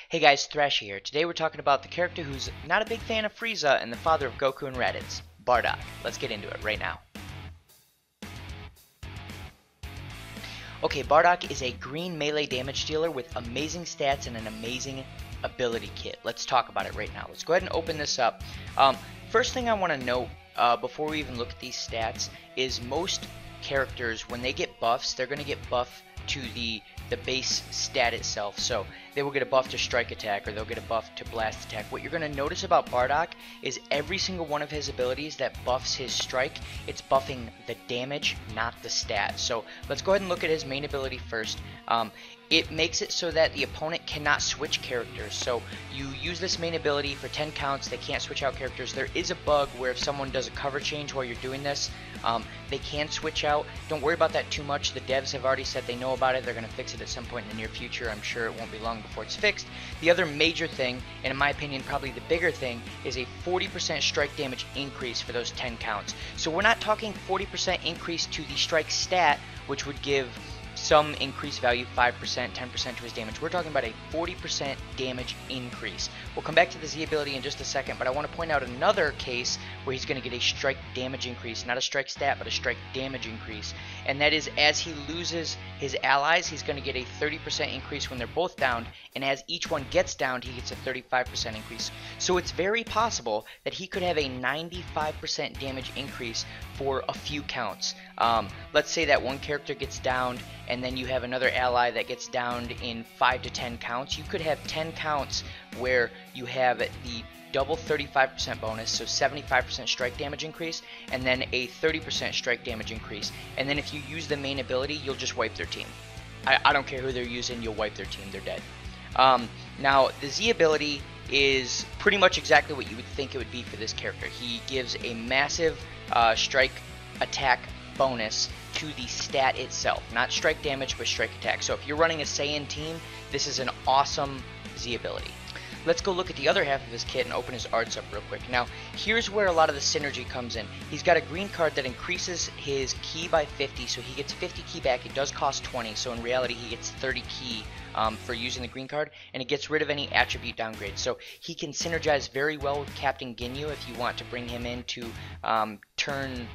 Hey guys, Thrash here. Today we're talking about the character who's not a big fan of Frieza and the father of Goku and Raditz, Bardock. Let's get into it right now. Okay, Bardock is a green melee damage dealer with amazing stats and an amazing ability kit. Let's talk about it right now. Let's go ahead and open this up. First thing I want to note before we even look at these stats is most characters, when they get buffs, they're going to get buff to the base stat itself. So they will get a buff to strike attack, or they'll get a buff to blast attack. What you're going to notice about Bardock is every single one of his abilities that buffs his strike, it's buffing the damage, not the stat. So let's go ahead and look at his main ability first. It makes it so that the opponent cannot switch characters. So you use this main ability for 10 counts, they can't switch out characters. There is a bug where if someone does a cover change while you're doing this, they can switch out. Don't worry about that too much. The devs have already said they know about it. They're going to fix it at some point in the near future. I'm sure it won't be long before it's fixed. The other major thing, and in my opinion probably the bigger thing, is a 40% strike damage increase for those 10 counts. So we're not talking 40% increase to the strike stat, which would give some increased value, 5%, 10% to his damage. We're talking about a 40% damage increase. We'll come back to the Z ability in just a second, but I want to point out another case where he's going to get a strike damage increase. Not a strike stat, but a strike damage increase. And that is as he loses his allies, he's going to get a 30% increase when they're both downed, and as each one gets downed, he gets a 35% increase. So it's very possible that he could have a 95% damage increase for a few counts. Let's say that one character gets downed, and then you have another ally that gets downed in 5 to 10 counts. You could have 10 counts where you have the double 35% bonus, so 75% strike damage increase, and then a 30% strike damage increase. And then if you use the main ability, you'll just wipe their team. I don't care who they're using, you'll wipe their team, they're dead. Now, the Z ability is pretty much exactly what you would think it would be for this character. He gives a massive strike attack bonus to the stat itself, not strike damage but strike attack. So if you're running a Saiyan team, this is an awesome Z ability. Let's go look at the other half of his kit and open his arts up real quick. Now, here's where a lot of the synergy comes in. He's got a green card that increases his ki by 50, so he gets 50 ki back. It does cost 20, so in reality he gets 30 ki for using the green card, and it gets rid of any attribute downgrade. So he can synergize very well with Captain Ginyu if you want to bring him in to turn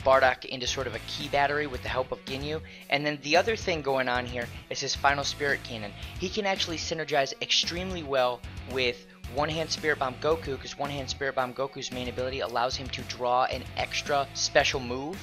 Bardock into sort of a key battery with the help of Ginyu. And then the other thing going on here is his final Spirit Cannon. He can actually synergize extremely well with One-Hand Spirit Bomb Goku, because One-Hand Spirit Bomb Goku's main ability allows him to draw an extra special move.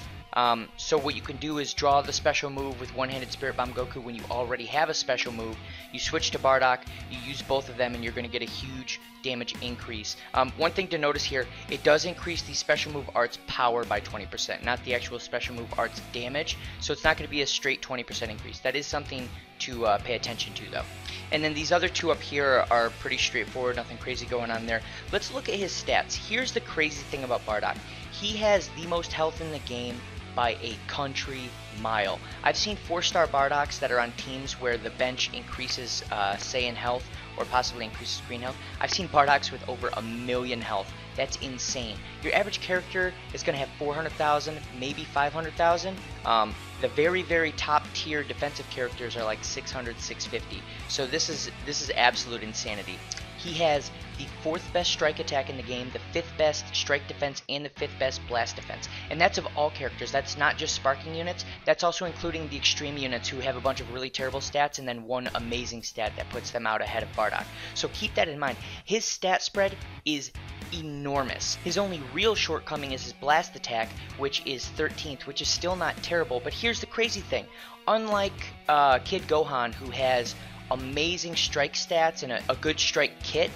So what you can do is draw the special move with One-Handed Spirit Bomb Goku when you already have a special move. You switch to Bardock, you use both of them, and you're going to get a huge damage increase. One thing to notice here, it does increase the special move art's power by 20%, not the actual special move art's damage, so it's not going to be a straight 20% increase. That is something to pay attention to, though. And then these other two up here are pretty straightforward, nothing crazy going on there. Let's look at his stats. Here's the crazy thing about Bardock. He has the most health in the game by a country mile. I've seen 4-star Bardocks that are on teams where the bench increases Saiyan health or possibly increases green health. I've seen Bardocks with over 1,000,000 health. That's insane. Your average character is going to have 400,000, maybe 500,000. The very, very top tier defensive characters are like 600, 650. So this is absolute insanity. He has the 4th best strike attack in the game, the 5th best strike defense, and the 5th best blast defense. And that's of all characters. That's not just sparking units. That's also including the extreme units who have a bunch of really terrible stats and then one amazing stat that puts them out ahead of Bardock. So keep that in mind. His stat spread is enormous. His only real shortcoming is his blast attack, which is 13th, which is still not terrible. But here's the crazy thing. Unlike Kid Gohan, who has amazing strike stats and a good strike kit,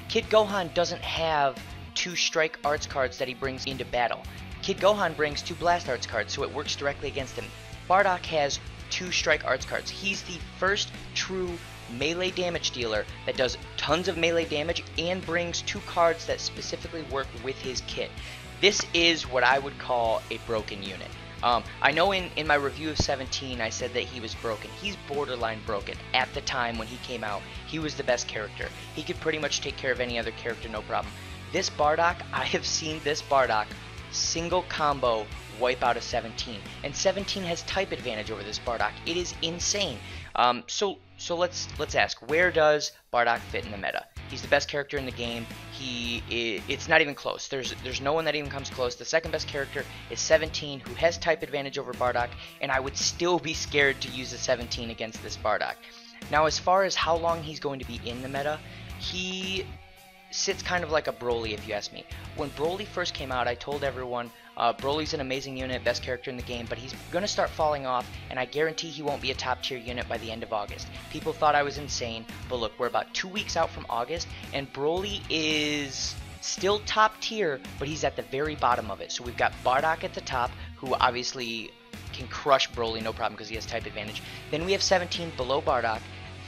Kid Gohan doesn't have 2 strike arts cards that he brings into battle. Kid Gohan brings 2 blast arts cards, so it works directly against him. Bardock has 2 strike arts cards. He's the first true melee damage dealer that does tons of melee damage and brings 2 cards that specifically work with his kit. This is what I would call a broken unit. I know in my review of 17 I said that he was broken. He's borderline broken. At the time when he came out, he was the best character. He could pretty much take care of any other character, no problem. This Bardock, I have seen this Bardock single combo wipe out a 17. And 17 has type advantage over this Bardock. It is insane. So So let's ask, where does Bardock fit in the meta? He's the best character in the game. It's not even close. There's no one that even comes close. The second best character is 17, who has type advantage over Bardock, and I would still be scared to use a 17 against this Bardock. Now, as far as how long he's going to be in the meta, he sits kind of like a Broly, if you ask me. When Broly first came out, I told everyone Broly's an amazing unit, best character in the game, but he's going to start falling off, and I guarantee he won't be a top tier unit by the end of August. People thought I was insane, but look, we're about 2 weeks out from August, and Broly is still top tier, but he's at the very bottom of it. So we've got Bardock at the top, who obviously can crush Broly no problem because he has type advantage. Then we have 17 below Bardock.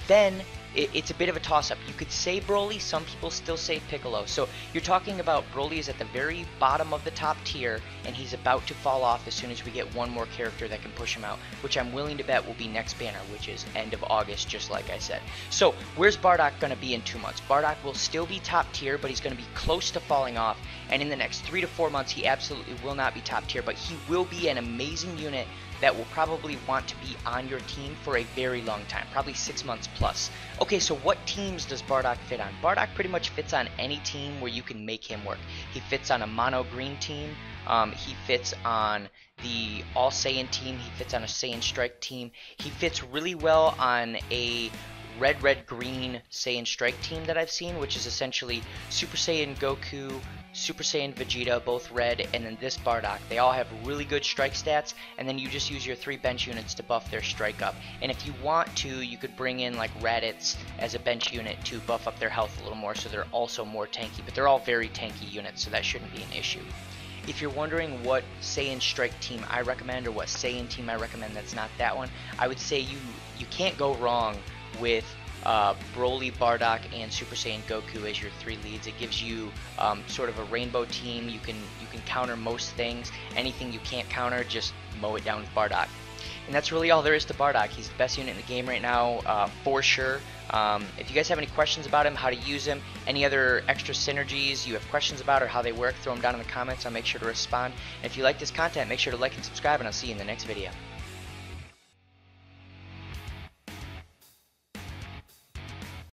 Then it's a bit of a toss-up. You could say Broly, some people still say Piccolo. So you're talking about Broly is at the very bottom of the top tier, and he's about to fall off as soon as we get one more character that can push him out, which I'm willing to bet will be next banner, which is end of August, just like I said. So where's Bardock going to be in 2 months? Bardock will still be top tier, but he's going to be close to falling off, and in the next 3 to 4 months, he absolutely will not be top tier, but he will be an amazing unit that will probably want to be on your team for a very long time, probably 6 months plus. Okay, so what teams does Bardock fit on? Bardock pretty much fits on any team where you can make him work. He fits on a mono green team, he fits on the all Saiyan team, he fits on a Saiyan Strike team, he fits really well on a red green Saiyan Strike team that I've seen, which is essentially Super Saiyan Goku, Super Saiyan Vegeta, both red, and then this Bardock. They all have really good strike stats, and then you just use your 3 bench units to buff their strike up. And if you want to, you could bring in like Raditz as a bench unit to buff up their health a little more, so they're also more tanky, but they're all very tanky units, so that shouldn't be an issue. If you're wondering what Saiyan Strike team I recommend, or what Saiyan team I recommend that's not that one, I would say you can't go wrong with Broly, Bardock, and Super Saiyan Goku as your 3 leads. It gives you sort of a rainbow team. You can counter most things. Anything you can't counter, just mow it down with Bardock. And that's really all there is to Bardock. He's the best unit in the game right now, for sure. If you guys have any questions about him, how to use him, any other extra synergies you have questions about or how they work, throw them down in the comments. I'll make sure to respond. And if you like this content, make sure to like and subscribe, and I'll see you in the next video.